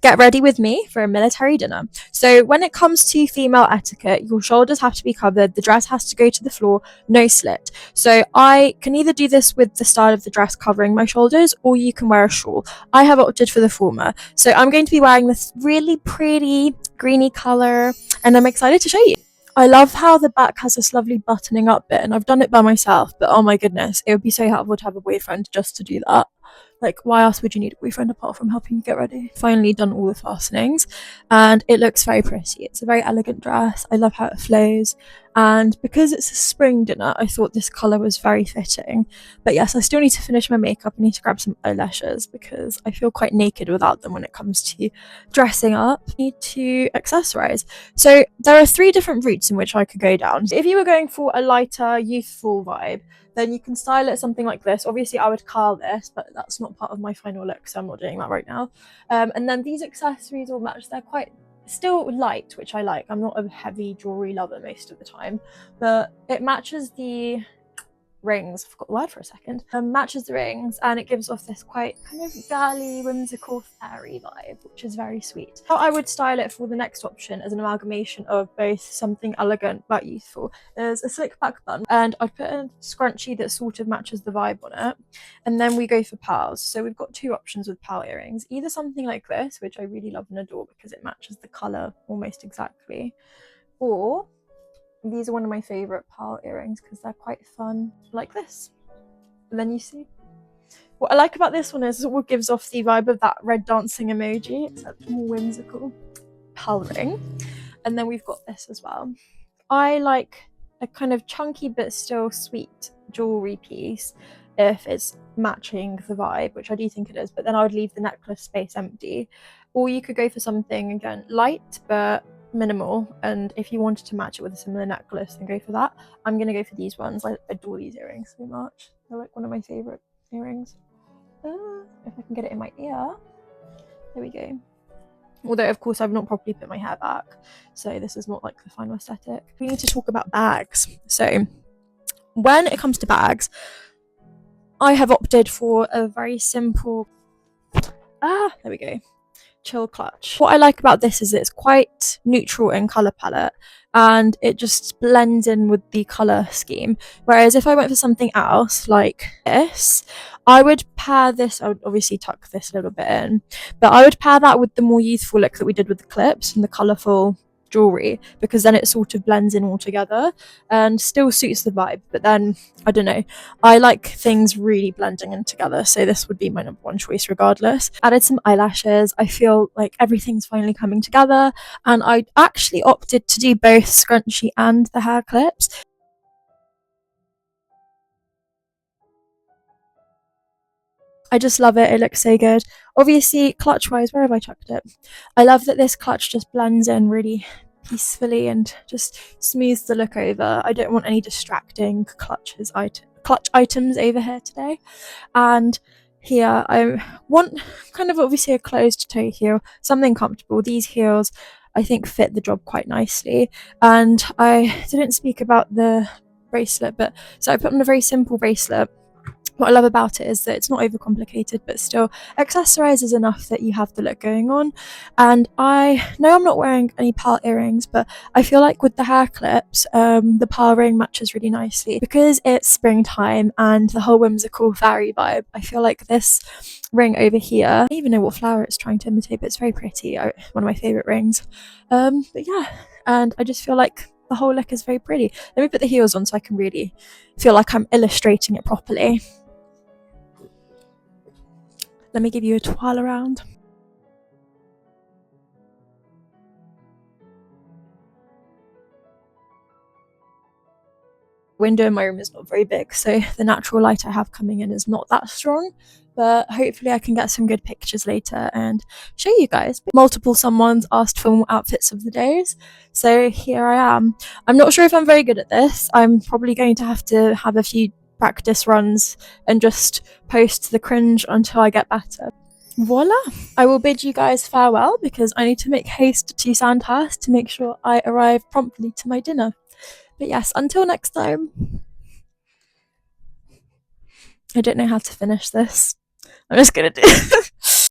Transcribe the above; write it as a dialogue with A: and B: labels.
A: Get ready with me for a military dinner. So when it comes to female etiquette, your shoulders have to be covered, the dress has to go to the floor, no slit. So I can either do this with the style of the dress covering my shoulders, or you can wear a shawl. I have opted for the former. So I'm going to be wearing this really pretty greeny colour, and I'm excited to show you. I love how the back has this lovely buttoning up bit, and I've done it by myself, but oh my goodness, it would be so helpful to have a boyfriend just to do that. Like, why else would you need a boyfriend apart from helping you get ready? Finally done all the fastenings, and it looks very pretty. It's a very elegant dress. I love how it flows, and because it's a spring dinner, I thought this colour was very fitting. But yes, I still need to finish my makeup. I need to grab some eyelashes because I feel quite naked without them when it comes to dressing up. I need to accessorize. So there are 3 different routes in which I could go down. If you were going for a lighter, youthful vibe, then you can style it something like this. Obviously, I would curl this, but that's not part of my final look, so I'm not doing that right now. And then these accessories will match. They're quite still light, which I like. I'm not a heavy jewelry lover most of the time, but it matches the rings. I forgot the word for a second. Matches the rings, and it gives off this quite kind of girly, whimsical, fairy vibe, which is very sweet. How I would style it for the next option as an amalgamation of both something elegant but youthful is a slick back bun, and I'd put a scrunchie that sort of matches the vibe on it, and then we go for pearls. So we've got 2 options with pearl earrings, either something like this, which I really love and adore because it matches the colour almost exactly, or these are one of my favourite pearl earrings because they're quite fun, like this. And then you see. What I like about this one is it gives off the vibe of that red dancing emoji, except more whimsical. Pearl ring. And then we've got this as well. I like a kind of chunky but still sweet jewellery piece if it's matching the vibe, which I do think it is, but then I would leave the necklace space empty. Or you could go for something, again, light but minimal, and if you wanted to match it with a similar necklace, then go for that. I'm gonna go for these ones. I adore these earrings so much. They're like one of my favorite earrings. If I can get it in my ear, there we go. Although of course I've not properly put my hair back, so this is not like the final aesthetic. We need to talk about bags. So when it comes to bags, I have opted for a very simple there we go, chill clutch. What I like about this is it's quite neutral in colour palette, and it just blends in with the colour scheme. Whereas if I went for something else like this, I would pair this, I would obviously tuck this a little bit in, but I would pair that with the more youthful look that we did with the clips and the colourful jewelry, because then it sort of blends in all together and still suits the vibe. But then I don't know, I like things really blending in together, so this would be my number 1 choice regardless. Added some eyelashes. I feel like everything's finally coming together, and I actually opted to do both scrunchie and the hair clips. I just love it. It looks so good. Obviously, clutch wise, where have I chucked it? I love that this clutch just blends in really peacefully and just smooths the look over. I don't want any distracting clutch items over here today. And here I want kind of obviously a closed toe heel, something comfortable. These heels I think fit the job quite nicely. And I didn't speak about the bracelet, but so I put on a very simple bracelet. What I love about it is that it's not overcomplicated, but still accessorizes enough that you have the look going on. And I know I'm not wearing any pearl earrings, but I feel like with the hair clips, the pearl ring matches really nicely. Because it's springtime and the whole whimsical fairy vibe, I feel like this ring over here, I don't even know what flower it's trying to imitate, but it's very pretty. One of my favorite rings. But yeah, and I just feel like the whole look is very pretty. Let me put the heels on so I can really feel like I'm illustrating it properly. Let me give you a twirl around. Window in my room is not very big, so the natural light I have coming in is not that strong, but hopefully I can get some good pictures later and show you guys. Multiple someone's asked for more outfits of the days, so here I am. I'm not sure if I'm very good at this. I'm probably going to have a few practice runs and just post the cringe until I get better. Voila! I will bid you guys farewell because I need to make haste to Sandhurst to make sure I arrive promptly to my dinner. But yes, until next time. I don't know how to finish this. I'm just gonna do it.